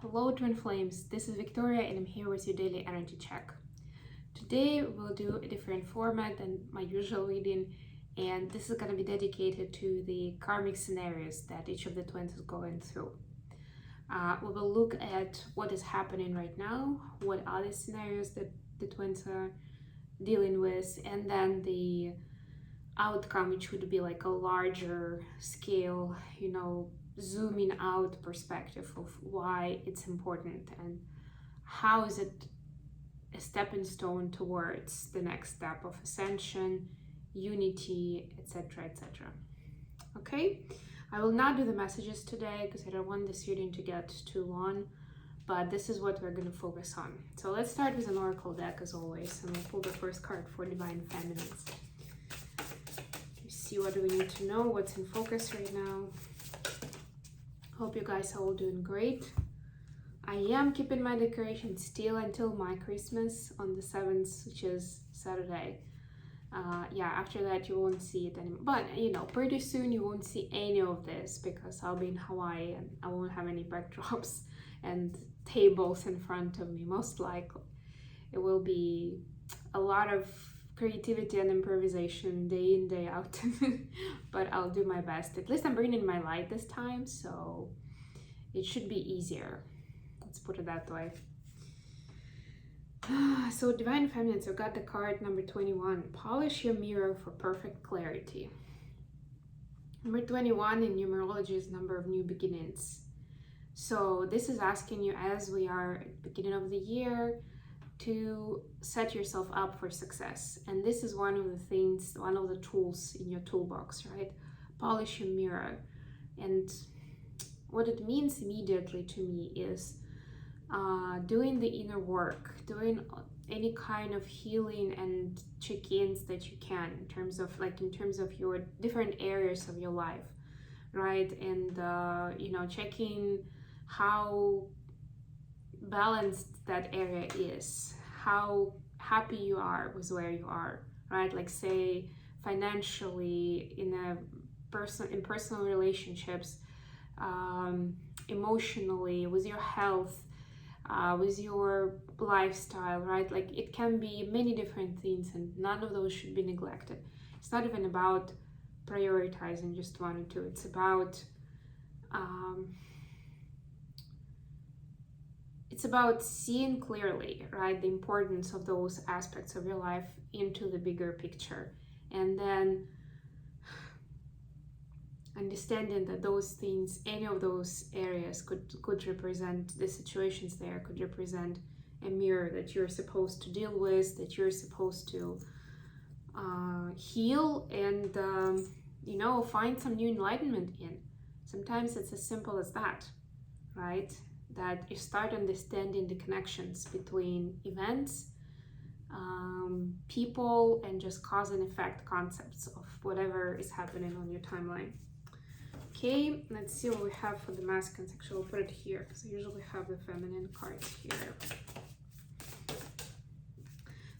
Hello Twin Flames, this is Victoria and I'm here with your daily energy check. Today we'll do a different format than my usual reading, and this is going to be dedicated to the karmic scenarios that each of the twins is going through. We will look at what is happening right now, what are the scenarios that the twins are dealing with, and then the outcome, which would be like a larger scale, zooming out perspective of why it's important and how is it a stepping stone towards the next step of ascension, unity, etc., etc. Okay, I will not do the messages today because I don't want this reading to get too long, but this is what we're going to focus on. So let's start with an oracle deck as always, and we'll pull the first card for divine feminines. See what do we need to know, what's in focus right now. Hope you guys are all doing great. I am keeping my decorations still until my Christmas on the 7th, which is Saturday. After that you won't see it anymore. But pretty soon you won't see any of this because I'll be in Hawaii and I won't have any backdrops and tables in front of me. Most likely it will be a lot of creativity and improvisation day in, day out. But I'll do my best. At least I'm bringing my light this time, so it should be easier. Let's put it that way. So divine feminines, I've got the card number 21. Polish your mirror for perfect clarity. Number 21 in numerology is number of new beginnings. So this is asking you, as we are at the beginning of the year, to set yourself up for success. And this is one of the things, one of the tools in your toolbox, right? Polish your mirror. And what it means immediately to me is doing the inner work, doing any kind of healing and check-ins that you can in terms of your different areas of your life, right? And checking how balanced that area is, how happy you are with where you are, right? Like say financially, in personal relationships, emotionally, with your health, with your lifestyle, right? Like it can be many different things and none of those should be neglected. It's not even about prioritizing just one or two. It's about seeing clearly, right, the importance of those aspects of your life into the bigger picture, and then understanding that those things, any of those areas could represent the situations there, could represent a mirror that you're supposed to deal with, that you're supposed to heal and find some new enlightenment in. Sometimes it's as simple as that, right? That you start understanding the connections between events, people, and just cause and effect concepts of whatever is happening on your timeline. Okay, let's see what we have for the masculines. Actually, I'll put it here because I usually have the feminine cards here.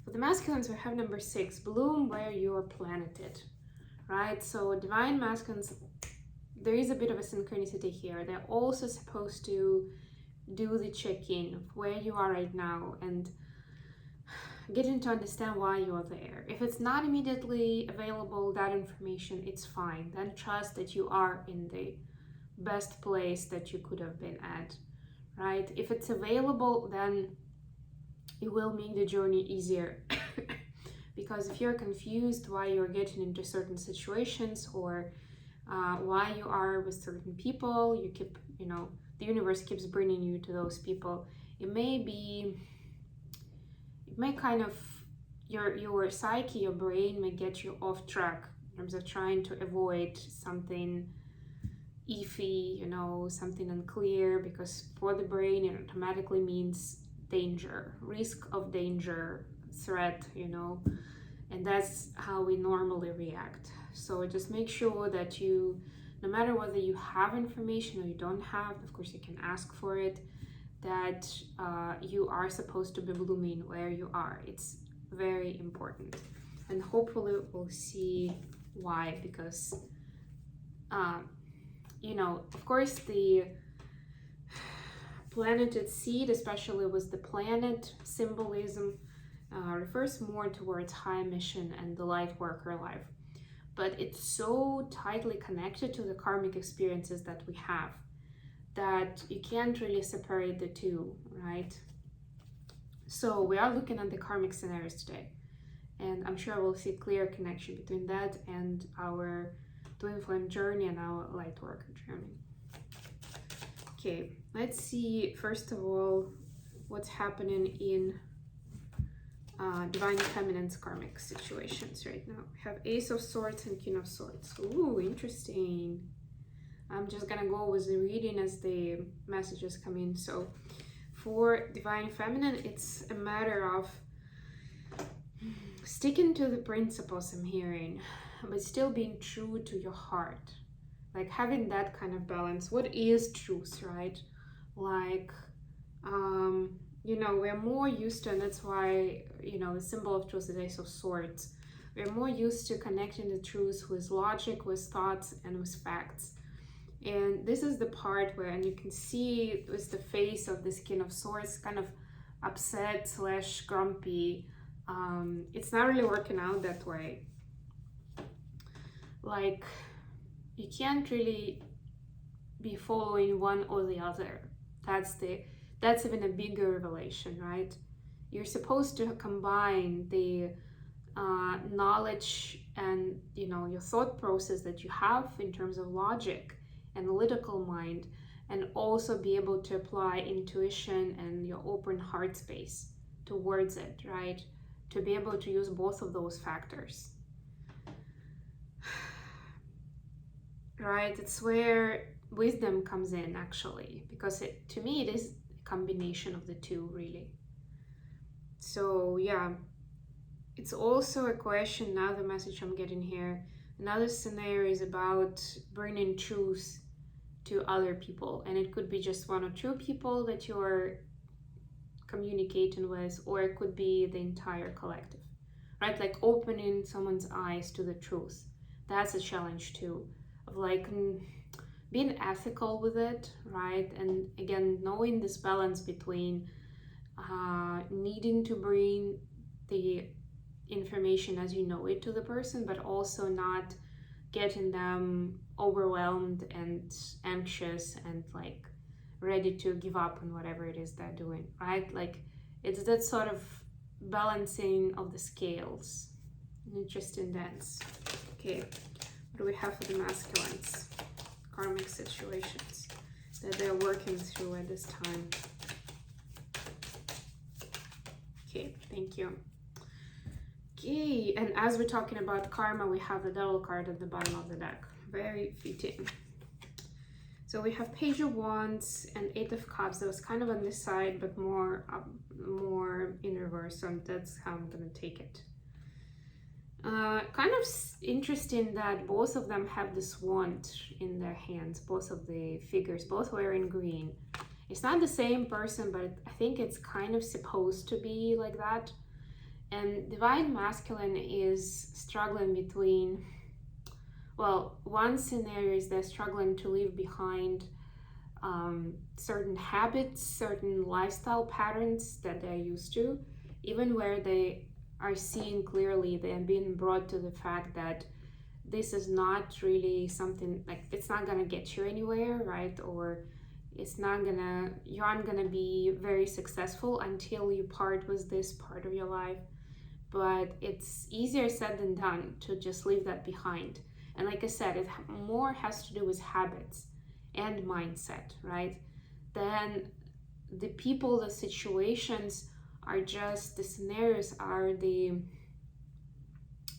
For the masculines, we have number 6, bloom where you're planted, right? So divine masculines, there is a bit of a synchronicity here. They're also supposed to do the check-in of where you are right now and getting to understand why you're there. If it's not immediately available, that information, it's fine. Then trust that you are in the best place that you could have been at, right? If it's available, then it will make the journey easier. Because if you're confused why you're getting into certain situations or why you are with certain people, you keep, the universe keeps bringing you to those people. It may kind of, your psyche, your brain may get you off track in terms of trying to avoid something iffy, something unclear, because for the brain it automatically means danger, risk of danger, threat, and that's how we normally react. So just make sure that you, no matter whether you have information or you don't have, of course you can ask for it, that you are supposed to be blooming where you are. It's very important. And hopefully we'll see why, because of course the planeted seed, especially with the planet symbolism, refers more towards high mission and the light worker life. But it's so tightly connected to the karmic experiences that we have that you can't really separate the two, right? So we are looking at the karmic scenarios today, and I'm sure we'll see a clear connection between that and our twin flame journey and our light worker journey. Okay, let's see first of all what's happening in divine feminine's karmic situations right now. We have Ace of Swords and King of Swords. Ooh, interesting. I'm just gonna go with the reading as the messages come in. So for divine feminine, it's a matter of sticking to the principles I'm hearing, but still being true to your heart. Like having that kind of balance. What is truth, right? Like, you know, we're more used to, and that's why, you know, the symbol of truth is Ace of Swords. We're more used to connecting the truth with logic, with thoughts, and with facts. And this is the part where, and you can see with the face of this King of Swords, kind of upset / grumpy. It's not really working out that way. Like, you can't really be following one or the other. That's even a bigger revelation, right? You're supposed to combine the knowledge and, you know, your thought process that you have in terms of logic, analytical mind, and also be able to apply intuition and your open heart space towards it, right? To be able to use both of those factors. Right? It's where wisdom comes in, actually, because to me it is a combination of the two, really. So yeah, it's also a question, now the message I'm getting here, another scenario is about bringing truth to other people, and it could be just one or two people that you're communicating with, or it could be the entire collective, right? Like opening someone's eyes to the truth. That's a challenge too, of like being ethical with it, right? And again, knowing this balance between needing to bring the information as you know it to the person, but also not getting them overwhelmed and anxious and like ready to give up on whatever it is they're doing, right? Like it's that sort of balancing of the scales. Interesting dance. Okay, what do we have for the masculines? Karmic situations that they're working through at this time. Okay, thank you. Okay, and as we're talking about karma, we have the Devil card at the bottom of the deck. Very fitting. So we have Page of Wands and Eight of Cups. That was kind of on this side, but more in reverse. So that's how I'm gonna take it. Kind of interesting that both of them have this wand in their hands. Both of the figures, both wearing green. It's not the same person, but I think it's kind of supposed to be like that. And divine masculine is struggling between, well, one scenario is they're struggling to leave behind certain habits, certain lifestyle patterns that they're used to, even where they are seeing clearly, they're being brought to the fact that this is not really something, like it's not gonna get you anywhere, right? Or it's not gonna, you aren't gonna be very successful until you part with this part of your life. But it's easier said than done to just leave that behind. And like I said, it more has to do with habits and mindset, right? Then the people, the situations are just, the scenarios are the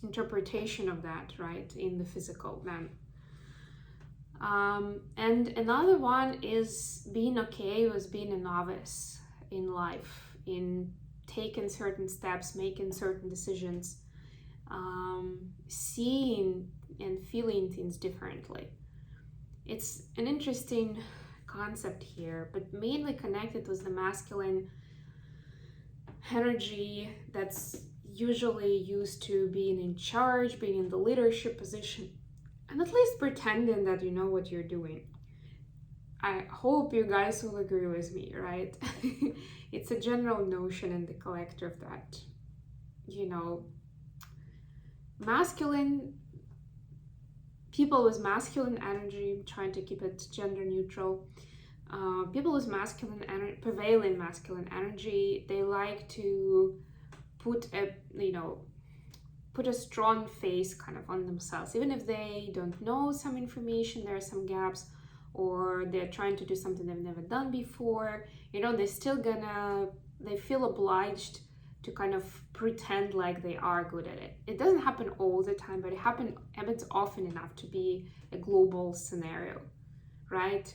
interpretation of that, right? In the physical then. And another one is being okay with being a novice in life, in taking certain steps, making certain decisions, seeing and feeling things differently. It's an interesting concept here, but mainly connected with the masculine energy that's usually used to being in charge, being in the leadership position, and at least pretending that you know what you're doing. I hope you guys will agree with me, right? It's a general notion in the collective that, you know, masculine people with masculine energy, trying to keep it gender neutral, people with masculine energy, prevailing masculine energy, they like to put a, you know, put a strong face kind of on themselves, even if they don't know some information, there are some gaps, or they're trying to do something they've never done before, you know, they feel obliged to kind of pretend like they are good at it. It doesn't happen all the time, but it happens often enough to be a global scenario, right?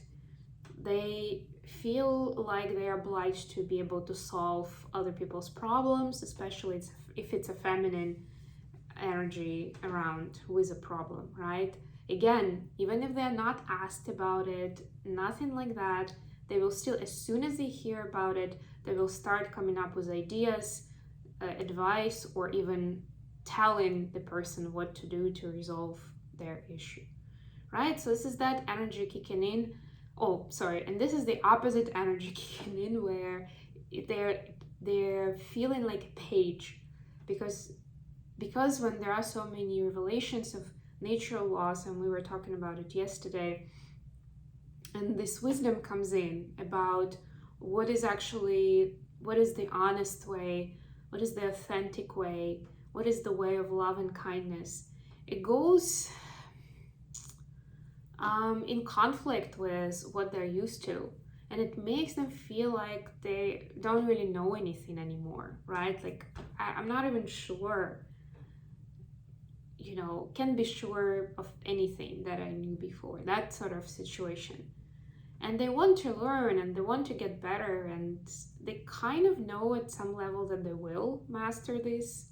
They feel like they are obliged to be able to solve other people's problems, especially if it's a feminine energy around who is a problem, right? Again, even if they're not asked about it, nothing like that, they will still, as soon as they hear about it, they will start coming up with ideas, advice, or even telling the person what to do to resolve their issue, right? So this is that energy kicking in. Oh, sorry, and this is the opposite energy kicking in, where they're feeling like a page, because when there are so many revelations of natural laws, and we were talking about it yesterday, and this wisdom comes in about what is the honest way, what is the authentic way, what is the way of love and kindness. It goes in conflict with what they're used to, and it makes them feel like they don't really know anything anymore, right? Like, I'm not even sure, you know, can be sure of anything that I knew before, that sort of situation. And they want to learn and they want to get better, and they kind of know at some level that they will master this.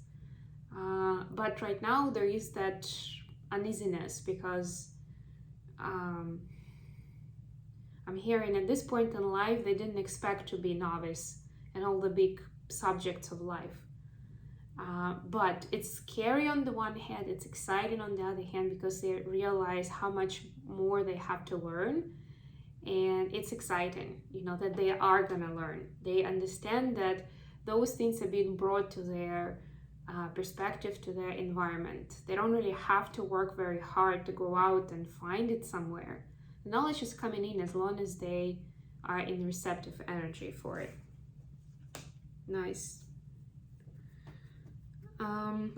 But right now there is that uneasiness, because I'm hearing at this point in life they didn't expect to be novice in all the big subjects of life. But it's scary on the one hand, it's exciting on the other hand, because they realize how much more they have to learn. And it's exciting, you know, that they are gonna learn. They understand that those things are being brought to their perspective, to their environment. They don't really have to work very hard to go out and find it somewhere. The knowledge is coming in as long as they are in receptive energy for it. Nice.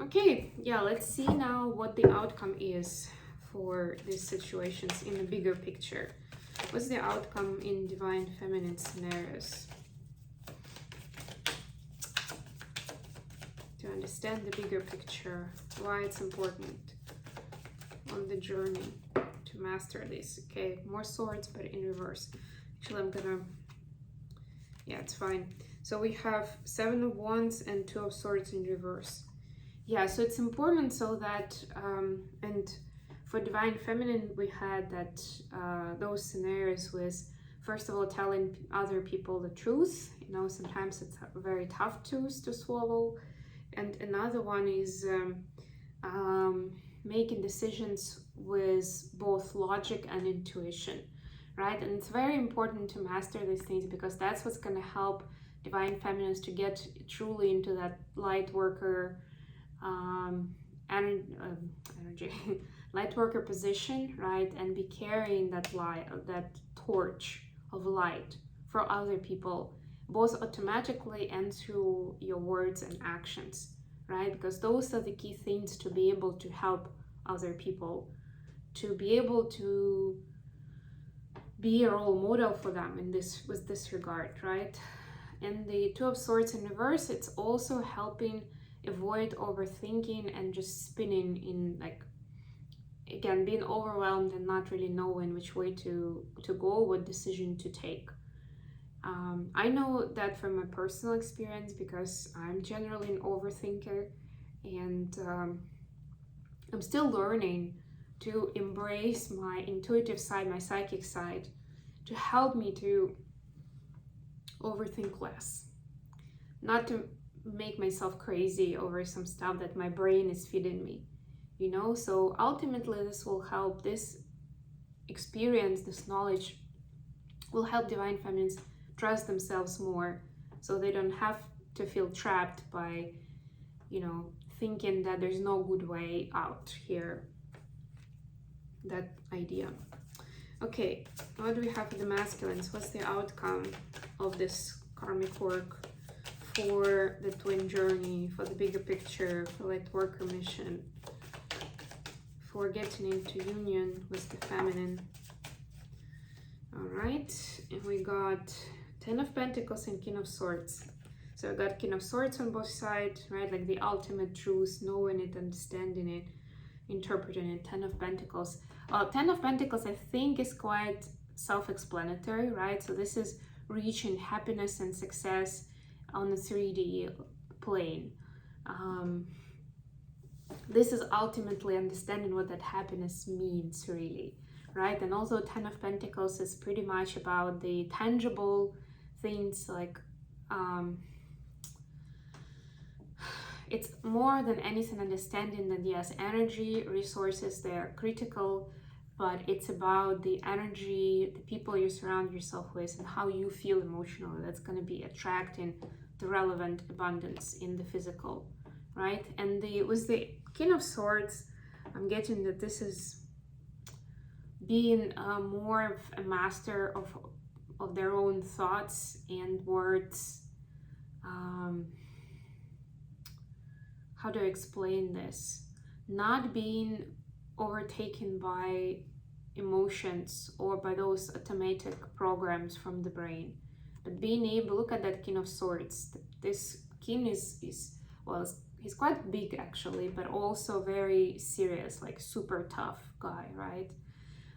Okay, yeah, let's see now what the outcome is for these situations in the bigger picture. What's the outcome in divine feminine scenarios? To understand the bigger picture, why it's important on the journey to master this. Okay, more swords, but in reverse. Actually, I'm gonna, yeah, it's fine. So we have 7 of Wands and 2 of Swords in reverse. Yeah, so it's important so that, and for divine feminine, we had that those scenarios with, first of all, telling other people the truth. You know, sometimes it's a very tough truth to swallow. And another one is making decisions with both logic and intuition, right? And it's very important to master these things, because that's what's going to help divine feminines to get truly into that light worker energy, light worker position, right? And be carrying that light, that torch of light for other people, both automatically and through your words and actions, right? Because those are the key things to be able to help other people, to be able to be a role model for them in this, with this regard, right? And the 2 of Swords in reverse, it's also helping avoid overthinking and just spinning in, like, again, being overwhelmed and not really knowing which way to go, what decision to take. I know that from my personal experience, because I'm generally an overthinker, and I'm still learning to embrace my intuitive side, my psychic side, to help me to overthink less, not to make myself crazy over some stuff that my brain is feeding me, you know. So ultimately this will help, this experience, this knowledge will help divine feminines trust themselves more, so they don't have to feel trapped by, you know, thinking that there's no good way out here. That idea. Okay, what do we have for the masculines? What's the outcome of this karmic work for the twin journey, for the bigger picture, for light worker mission, for getting into union with the feminine? All right, and we got 10 of Pentacles and King of Swords. So I got King of Swords on both sides, right? Like the ultimate truth, knowing it, understanding it, interpreting it. 10 of Pentacles. 10 of Pentacles, I think, is quite self-explanatory, right? So this is reaching happiness and success on the 3D plane. This is ultimately understanding what that happiness means, really, right? And also 10 of Pentacles is pretty much about the tangible things, like it's more than anything understanding that yes, energy, resources, they're critical, but it's about the energy, the people you surround yourself with, and how you feel emotionally. That's going to be attracting the relevant abundance in the physical, right? And with the King of Swords, I'm getting that this is being more of a master of their own thoughts and words. How do I explain this? Not being overtaken by emotions or by those automatic programs from the brain, but being able, look at that King of Swords. This king is well, he's quite big actually, but also very serious, like super tough guy, right?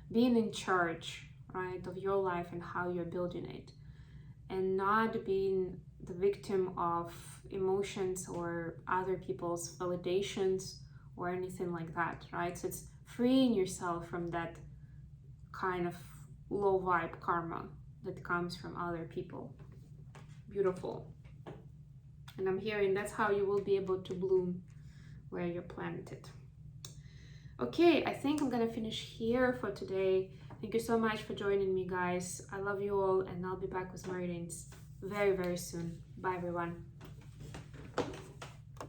Being in charge, right, of your life and how you're building it, and not being the victim of emotions or other people's validations or anything like that, right? So it's freeing yourself from that kind of low vibe karma that comes from other people. Beautiful. And I'm hearing that's how you will be able to bloom where you're planted. Okay, I think I'm gonna finish here for today. Thank you so much for joining me, guys. I love you all, and I'll be back with more readings very, very soon. Bye, everyone.